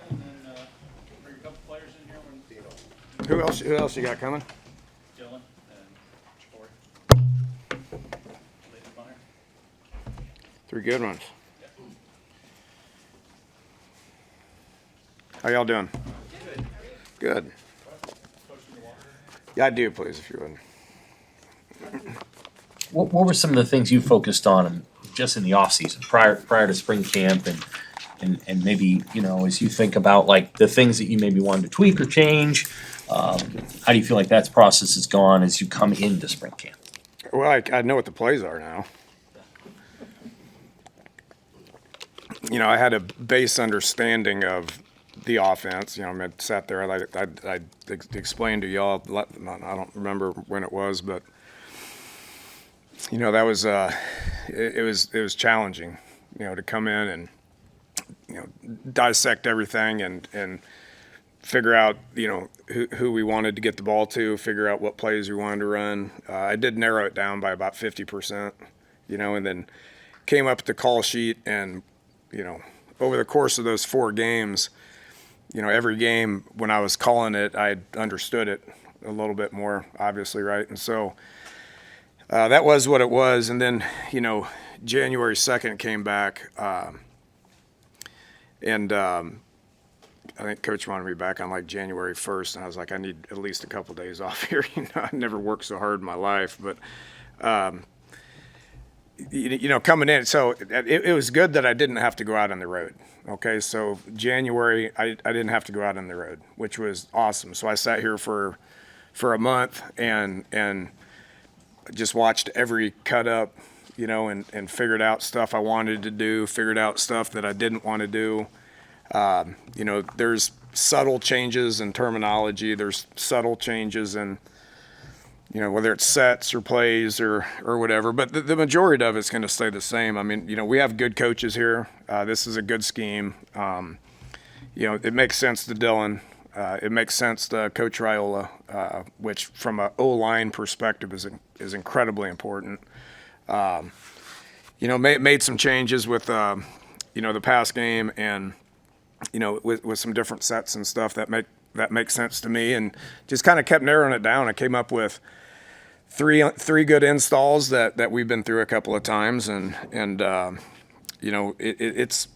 and then bring a couple players in here when Who else you got coming? Dylan and Corey. Lead the bunter. 3 good ones. How y'all doing? Good. Yeah, I do, please, if you would. What were some of the things you focused on just in the off season prior to spring camp and maybe, as you think about like the things that you maybe wanted to tweak or change, how do you feel like that process has gone as you come into spring camp? Well, I know what the plays are now. I had a base understanding of the offense. I sat there, I explained to y'all, I don't remember when it was, but that was it was challenging, to come in and dissect everything and figure out who we wanted to get the ball to, figure out what plays we wanted to run. I did narrow it down by about 50%, and then came up with the call sheet and over the course of those 4 games, every game when I was calling it, I understood it a little bit more, obviously, right? And so that was what it was. And then, January 2nd came back, and I think Coach wanted me back on like January 1st, and I was like, I need at least a couple days off here. I never worked so hard in my life, but coming in, so it was good that I didn't have to go out on the road. Okay, so January, I didn't have to go out on the road, which was awesome. So I sat here for a month and just watched every cut up, and figured out stuff I wanted to do, figured out stuff that I didn't want to do. There's subtle changes in terminology. There's subtle changes in, whether it's sets or plays or whatever, but the majority of it's going to stay the same. I mean, we have good coaches here. This is a good scheme. It makes sense to Dylan. It makes sense to Coach Raiola, which from an O-line perspective is incredibly important. Made some changes with, the pass game and, with some different sets and stuff that make sense to me, and just kind of kept narrowing it down. I came up with three good installs that we've been through a couple of times, and it's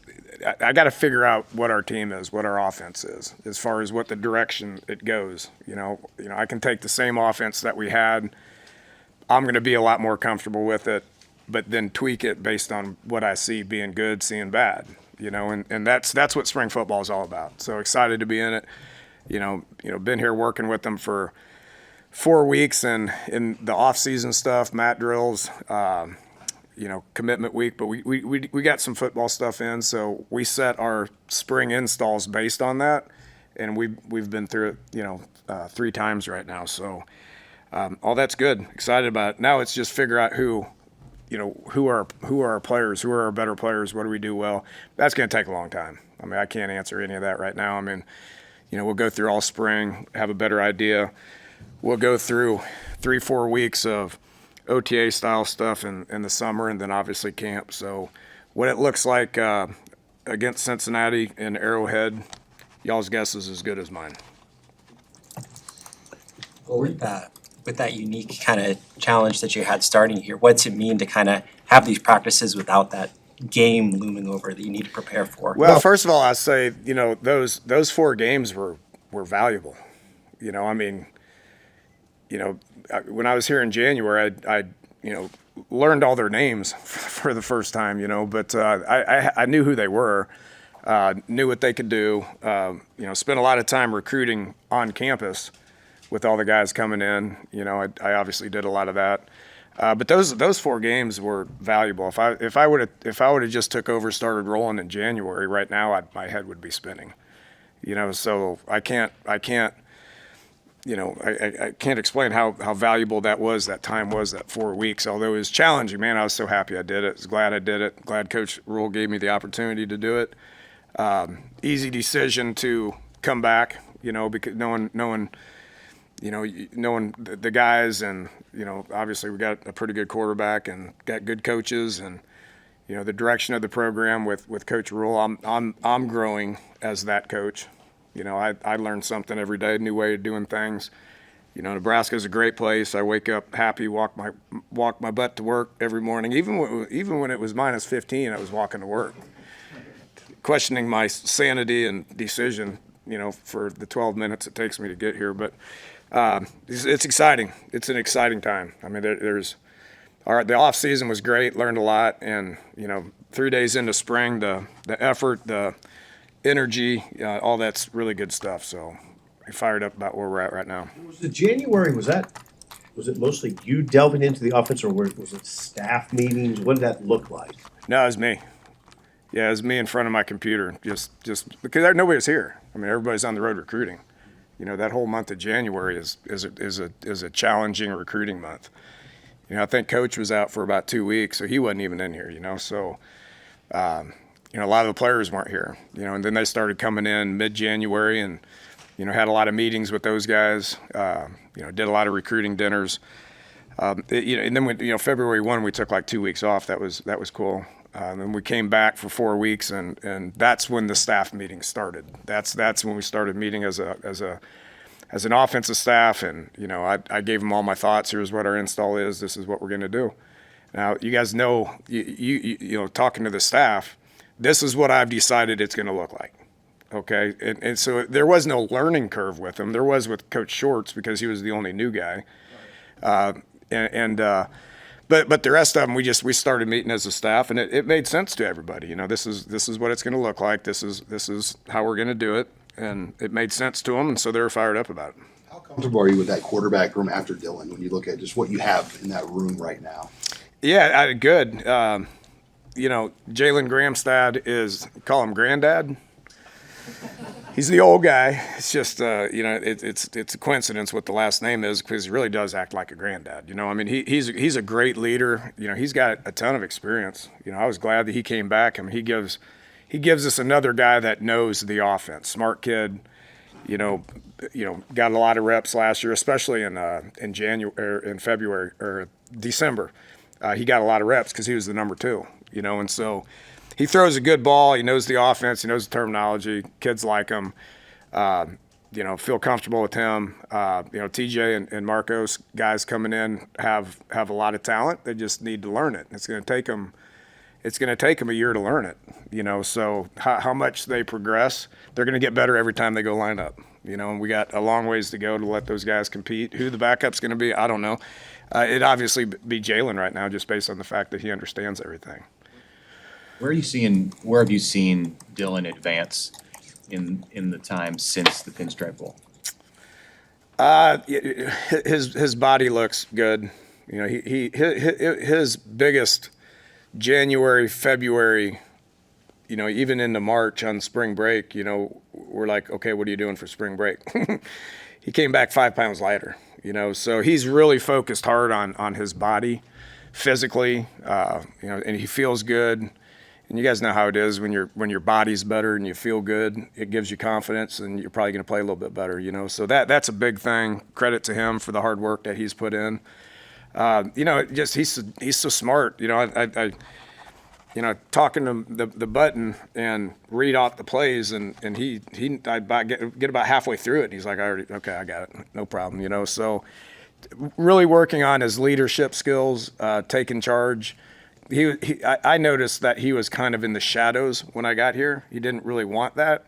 I got to figure out what our team is, what our offense is, as far as what the direction it goes. I can take the same offense that we had. I'm going to be a lot more comfortable with it, but then tweak it based on what I see being good, seeing bad. And that's what spring football is all about. So excited to be in it. Been here working with them for 4 weeks, and in the off-season stuff, mat drills, commitment week. But we got some football stuff in, so we set our spring installs based on that, and we've been through it, 3 times right now. So all that's good. Excited about it. Now it's just figure out who are our players, who are our better players, what do we do well. That's going to take a long time. I mean, I can't answer any of that right now. I mean, we'll go through all spring, have a better idea. We'll go through 3-4 weeks of OTA style stuff in the summer, and then obviously camp. So what it looks like against Cincinnati and Arrowhead, y'all's guess is as good as mine. Well, with that unique kind of challenge that you had starting here, what's it mean to kind of have these practices without that game looming over that you need to prepare for? Well, first of all, I say, those 4 games were valuable. I mean, when I was here in January, I learned all their names for the first time, but I knew who they were, knew what they could do, spent a lot of time recruiting on campus with all the guys coming in. I obviously did a lot of that. But those 4 games were valuable. If I would have just took over, started rolling in January, right now my head would be spinning. So I can't explain how valuable that time was, that 4 weeks. Although it was challenging, man, I was so happy I did it. I was glad I did it. Glad Coach Rule gave me the opportunity to do it. Easy decision to come back, because knowing the guys, and obviously we got a pretty good quarterback and got good coaches, and you know, the direction of the program with Coach Rule. I'm growing as that coach. You know, I learn something every day, a new way of doing things. You know, Nebraska is a great place. I wake up happy, walk my butt to work every morning. Even when it was minus 15, I was walking to work, questioning my sanity and decision, you know, for the 12 minutes it takes me to get here. But it's exciting. It's an exciting time. I mean, the off season was great. Learned a lot, and you know, 3 days into spring, the effort, the energy, all that's really good stuff. So, I'm fired up about where we're at right now. Was it January? Was it mostly you delving into the offense, or was it staff meetings? What did that look like? No, it was me. Yeah, it was me in front of my computer, just because nobody was here. I mean, everybody's on the road recruiting. You know, that whole month of January is a challenging recruiting month. You know, I think Coach was out for about 2 weeks, so he wasn't even in here. You know, so you know, a lot of the players weren't here. You know, and then they started coming in mid-January, and you know, had a lot of meetings with those guys. You know, did a lot of recruiting dinners. You know, and then you know, February 1, we took like 2 weeks off. That was cool. And we came back for 4 weeks, and that's when the staff meeting started. That's when we started meeting as an offensive staff, and you know, I gave them all my thoughts. Here's what our install is. This is what we're going to do. Now, you guys know, you know, talking to the staff, this is what I've decided it's going to look like. Okay, and so there was no learning curve with him. There was with Coach Shorts because he was the only new guy, But the rest of them, we started meeting as a staff, and it made sense to everybody. You know, this is what it's going to look like. This is how we're going to do it, and it made sense to them, and so they were fired up about it. How comfortable are you with that quarterback room after Dylan when you look at just what you have in that room right now? Yeah, good. You know, Jalen Gramstad call him Granddad. He's the old guy. It's just, you know, it's a coincidence what the last name is because he really does act like a granddad. You know, I mean, he's a great leader. You know, he's got a ton of experience. You know, I was glad that he came back. I mean, he gives us another guy that knows the offense. Smart kid. You know, got a lot of reps last year, especially in January, or in February or December. He got a lot of reps because he was the number 2. You know, and so. He throws a good ball. He knows the offense. He knows the terminology. Kids like him. You know, feel comfortable with him. You know, TJ and Marcos, guys coming in, have a lot of talent. They just need to learn it. It's going to take them. It's going to take them a year to learn it. You know, so how much they progress, they're going to get better every time they go line up. You know, and we got a long ways to go to let those guys compete. Who the backup's going to be, I don't know. It'd obviously be Jalen right now, just based on the fact that he understands everything. Where have you seen Dylan advance in the time since the Pinstripe Bowl? His body looks good. You know, his biggest January, February, you know, even into March on spring break, you know, we're like, okay, what are you doing for spring break? He came back 5 pounds lighter, you know, so he's really focused hard on his body physically, you know, and he feels good. And you guys know how it is when your body's better and you feel good, it gives you confidence, and you're probably going to play a little bit better, you know. So that's a big thing. Credit to him for the hard work that he's put in. You know, just he's so smart. You know, I you know, talking to the button and read out the plays, and I get about halfway through it, and he's like, okay, I got it, no problem. You know, so really working on his leadership skills, taking charge. I noticed that he was kind of in the shadows when I got here. He didn't really want that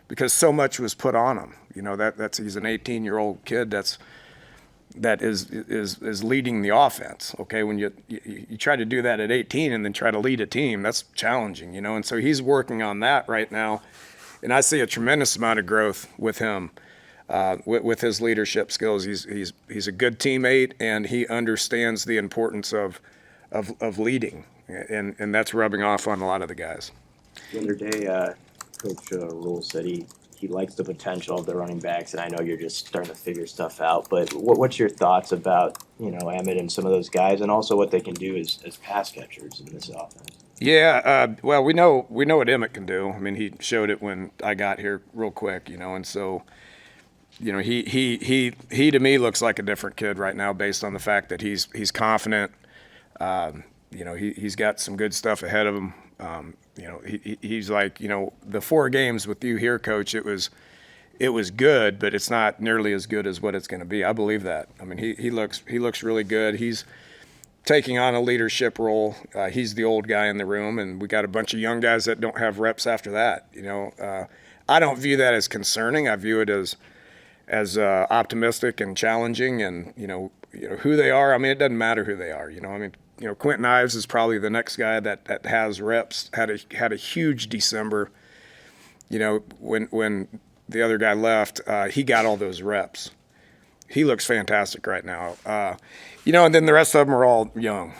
because so much was put on him. You know, he's an 18-year-old kid that is leading the offense. Okay, when you try to do that at 18 and then try to lead a team, that's challenging. You know, and so he's working on that right now, and I see a tremendous amount of growth with him. With his leadership skills, he's a good teammate, and he understands the importance of leading, and that's rubbing off on a lot of the guys. The other day, Coach Rule said he likes the potential of the running backs, and I know you're just starting to figure stuff out, but what's your thoughts about, you know, Emmett and some of those guys, and also what they can do as pass catchers in this offense? Yeah, well, we know what Emmett can do. I mean, he showed it when I got here real quick, you know, and so, you know, he to me looks like a different kid right now based on the fact that he's confident. he's got some good stuff ahead of him. He's like, the 4 games with you here, Coach, it was good, but it's not nearly as good as what it's going to be. I believe that. I mean, he looks really good. He's taking on a leadership role. He's the old guy in the room, and we got a bunch of young guys that don't have reps after that. I don't view that as concerning. I view it as optimistic and challenging, and who they are. I mean, it doesn't matter who they are. Quentin Ives is probably the next guy that has reps. Had a huge December. When the other guy left, he got all those reps. He looks fantastic right now. And then the rest of them are all young.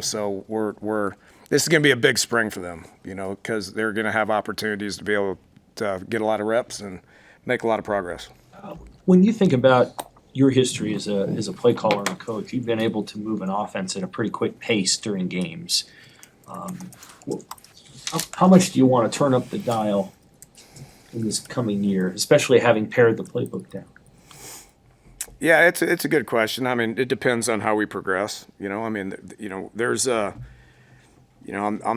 So we're this is going to be a big spring for them. Because they're going to have opportunities to be able to get a lot of reps and make a lot of progress. When you think about your history as a play caller and a coach, you've been able to move an offense at a pretty quick pace during games. How much do you want to turn up the dial in this coming year, especially having pared the playbook down? Yeah, it's a good question. I mean, it depends on how we progress. There's I'm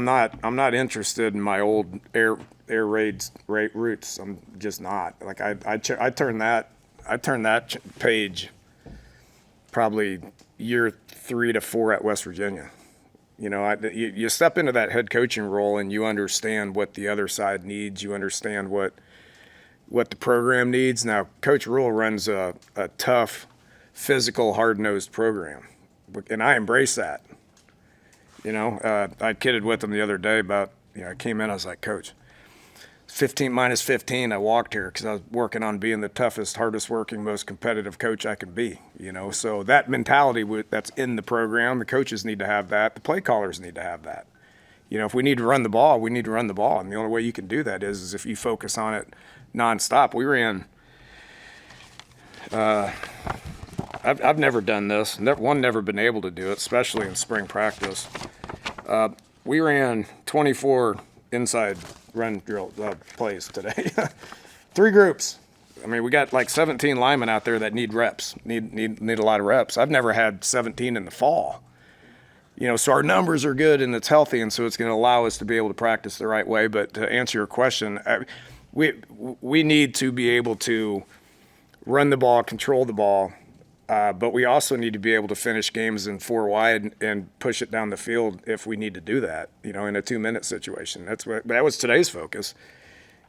not interested in my old air raid roots. I'm just not. Like I turned that page probably year 3 to 4 at West Virginia. You step into that head coaching role and you understand what the other side needs. You understand what the program needs. Now, Coach Rule runs a tough, physical, hard-nosed program, and I embrace that. I kidded with him the other day about, I came in, I was like, Coach, 15 minus 15, I walked here because I was working on being the toughest, hardest working, most competitive coach I could be, So that mentality that's in the program, the coaches need to have that. The play callers need to have that. If we need to run the ball, we need to run the ball. And the only way you can do that is if you focus on it nonstop. We ran, I've never done this. Never been able to do it, especially in spring practice. We ran 24 inside run drill plays today. 3 groups. I mean, we got like 17 linemen out there that need reps, need a lot of reps. I've never had 17 in the fall. So our numbers are good and it's healthy, and so it's going to allow us to be able to practice the right way. But to answer your question, we need to be able to run the ball, control the ball, but we also need to be able to finish games in 4 wide and push it down the field if we need to do that, in a 2-minute situation. That was today's focus.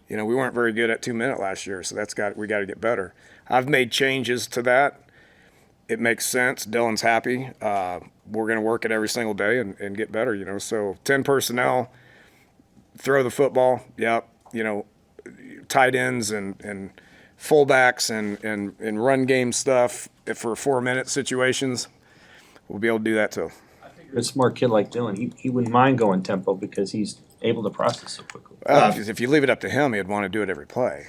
We weren't very good at 2-minute last year, so we got to get better. I've made changes to that. It makes sense. Dylan's happy. We're going to work it every single day and get better, So 10 personnel, throw the football. Yep. Tight ends and fullbacks and run game stuff for 4-minute situations. We'll be able to do that too. A smart kid like Dylan, he wouldn't mind going tempo because he's able to process so quickly. If you leave it up to him, he'd want to do it every play.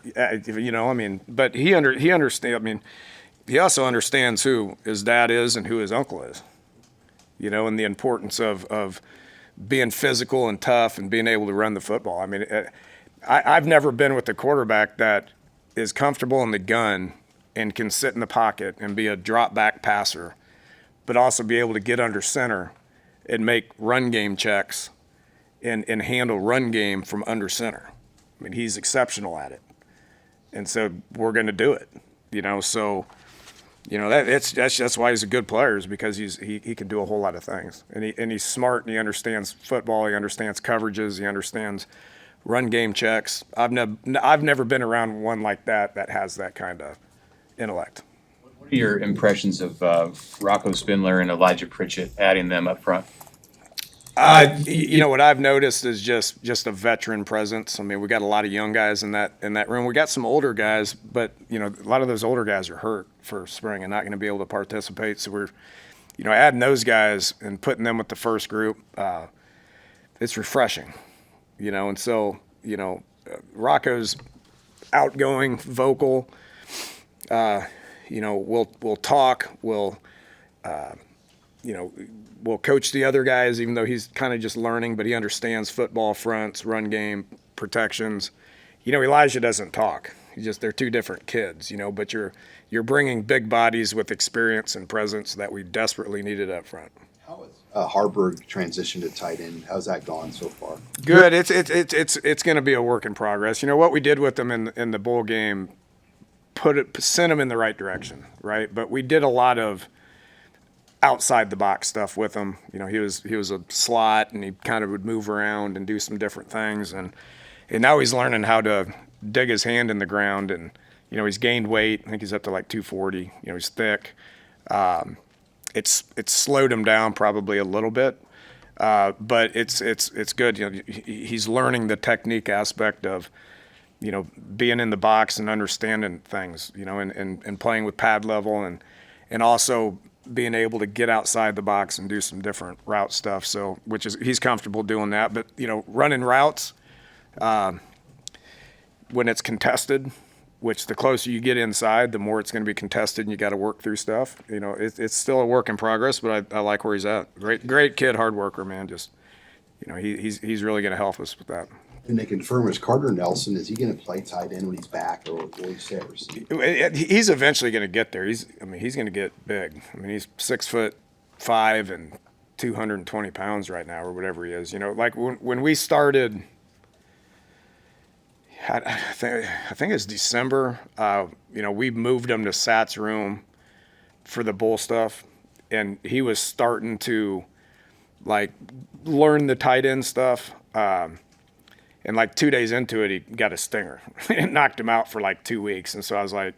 But he understands. He also understands who his dad is and who his uncle is. And the importance of being physical and tough and being able to run the football. I've never been with a quarterback that is comfortable in the gun and can sit in the pocket and be a drop back passer, but also be able to get under center and make run game checks and handle run game from under center. He's exceptional at it. And so we're going to do it, so, that's why he's a good player, is because he can do a whole lot of things. And he's smart and he understands football. He understands coverages. He understands run game checks. I've never been around one like that has that kind of intellect. What are your impressions of Rocco Spindler and Elijah Pritchett, adding them up front? What I've noticed is just a veteran presence. We got a lot of young guys in that room. We got some older guys, but a lot of those older guys are hurt for spring and not going to be able to participate. So we're, adding those guys and putting them with the first group. It's refreshing, And so Rocco's outgoing, vocal. We'll talk. We'll coach the other guys, even though he's kind of just learning, but he understands football fronts, run game, protections. Elijah doesn't talk. They're 2 different kids, but you're bringing big bodies with experience and presence that we desperately needed up front. How is Harburg transition to tight end? How's that gone so far? Good. It's going to be a work in progress. You know what we did with them in the bowl game, sent him in the right direction, right? But we did a lot of outside the box stuff with him. You know, he was a slot and he kind of would move around and do some different things, and now he's learning how to dig his hand in the ground, and you know, he's gained weight. I think he's up to like 240. You know, he's thick. It's slowed him down probably a little bit, but it's good. You know, he's learning the technique aspect of, you know, being in the box and understanding things, you know, and playing with pad level, and also being able to get outside the box and do some different route stuff. So, he's comfortable doing that. But, you know, running routes, when it's contested, which the closer you get inside, the more it's going to be contested and you got to work through stuff. You know, it's still a work in progress, but I like where he's at. Great kid, hard worker, man. Just, you know, he's really going to help us with that. And they confirm, is Carter Nelson, is he going to play tight end when he's back, or will he stay at receiver? He's eventually going to get there. He's going to get big. I mean, he's 6'5" and 220 pounds right now, or whatever he is. You know, like when we started, I think it's December. You know, we moved him to Sat's room for the bowl stuff, and he was starting to like learn the tight end stuff. And like 2 days into it, he got a stinger. It knocked him out for like 2 weeks. And so I was like,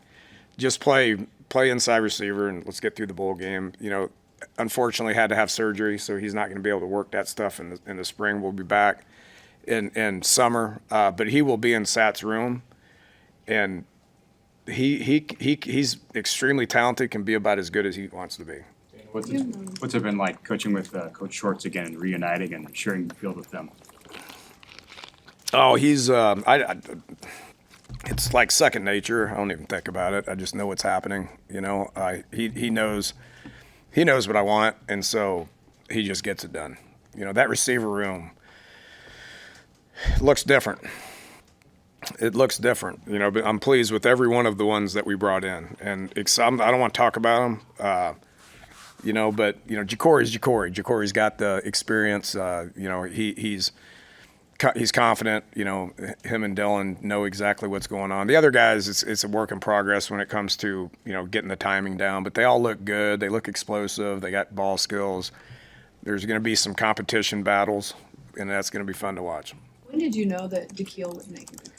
just play inside receiver and let's get through the bowl game. You know, unfortunately had to have surgery, so he's not going to be able to work that stuff in the spring. We'll be back in summer, but he will be in Sat's room, and he's extremely talented, can be about as good as he wants to be. What's it been like coaching with Coach Schwartz again and reuniting and sharing the field with them? Oh, he's it's like second nature. I don't even think about it. I just know what's happening. You know, he knows what I want, and so he just gets it done. You know, that receiver room looks different. It looks different, you know, but I'm pleased with every one of the ones that we brought in, and I don't want to talk about them, you know, but you know, Jacory's Jacory. Jacory's got the experience. You know, he's confident. You know, him and Dylan know exactly what's going on. The other guys, it's a work in progress when it comes to, you know, getting the timing down. But they all look good. They look explosive. They got ball skills. There's going to be some competition battles, and that's going to be fun to watch. When did you know that DeKeel would make a good coach?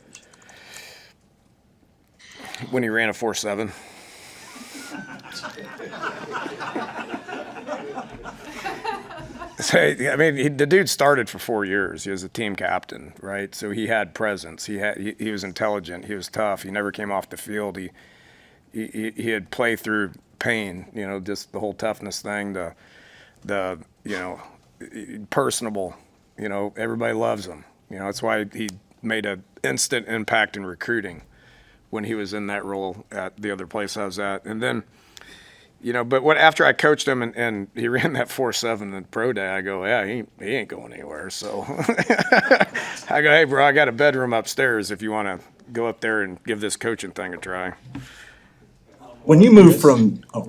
When he ran a 4.7. I mean, the dude started for 4 years. He was a team captain, right? So he had presence. He was intelligent. He was tough. He never came off the field. He had play through pain. You know, just the whole toughness thing. The you know, personable. You know, everybody loves him. You know, that's why he made an instant impact in recruiting when he was in that role at the other place I was at, and then. You know, but after I coached him and he ran that 4.7 in the pro day, I go, yeah, he ain't going anywhere. So I go, hey, bro, I got a bedroom upstairs if you want to go up there and give this coaching thing a try. When you moved from, I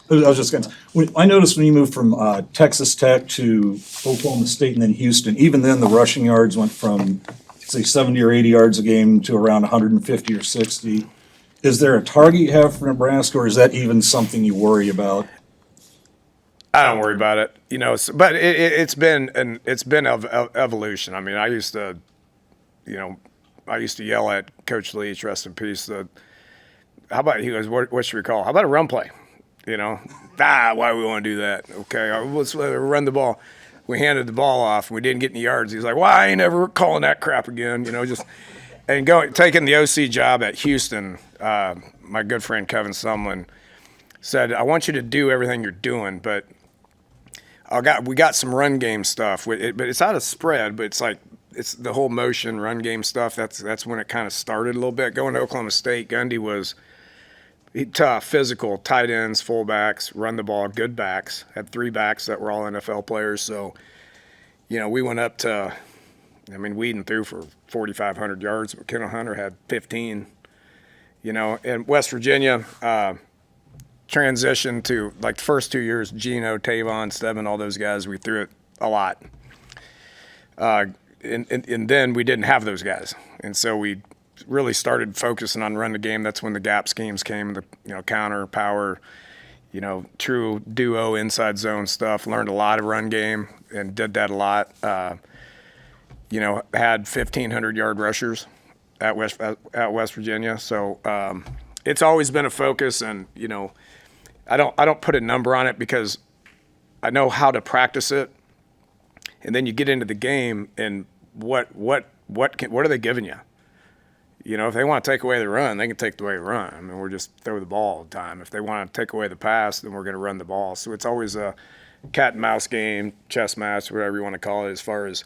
was just going to, I noticed when you moved from Texas Tech to Oklahoma State and then Houston, even then the rushing yards went from, say, 70 or 80 yards a game to around 150 or 60. Is there a target you have for Nebraska, or is that even something you worry about? I don't worry about it, you know. But it's been evolution. I mean, I used to yell at Coach Leach, rest in peace. How about, he goes, what should we call? How about a run play? You know, why do we want to do that? Okay, let's run the ball. We handed the ball off and we didn't get any yards. He's like, well, I ain't ever calling that crap again. You know, just. And taking the OC job at Houston, my good friend Kevin Sumlin said, I want you to do everything you're doing, but we got some run game stuff. But it's out of spread, but it's the whole motion run game stuff. That's when it kind of started a little bit. Going to Oklahoma State, Gundy was tough, physical, tight ends, fullbacks, run the ball, good backs. Had 3 backs that were all NFL players. So, you know, we went up to – Whedon threw for 4,500 yards, but Kendall Hunter had 15. You know, in West Virginia, transitioned to, like, the first 2 years, Gino, Tavon, Stebbin, all those guys, we threw it a lot. And then we didn't have those guys. And so we really started focusing on run the game. That's when the gap schemes came, the, counter, power, true duo, inside zone stuff. Learned a lot of run game and did that a lot. Had 1,500-yard rushers at West Virginia. So it's always been a focus, and I don't put a number on it because I know how to practice it. And then you get into the game, and what are they giving you? If they want to take away the run, they can take away the run. I mean, we're just throw the ball all the time. If they want to take away the pass, then we're going to run the ball. So it's always a cat and mouse game, chess match, whatever you want to call it, as far as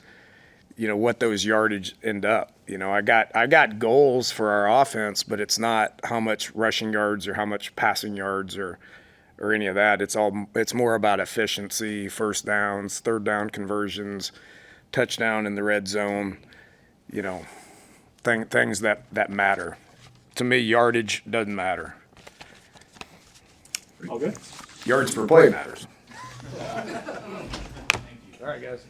what those yardage end up. I got goals for our offense, but it's not how much rushing yards or how much passing yards or any of that. It's more about efficiency, first downs, third down conversions, touchdown in the red zone, things that matter. To me, yardage doesn't matter. All good? Yards per play matters. All right, guys.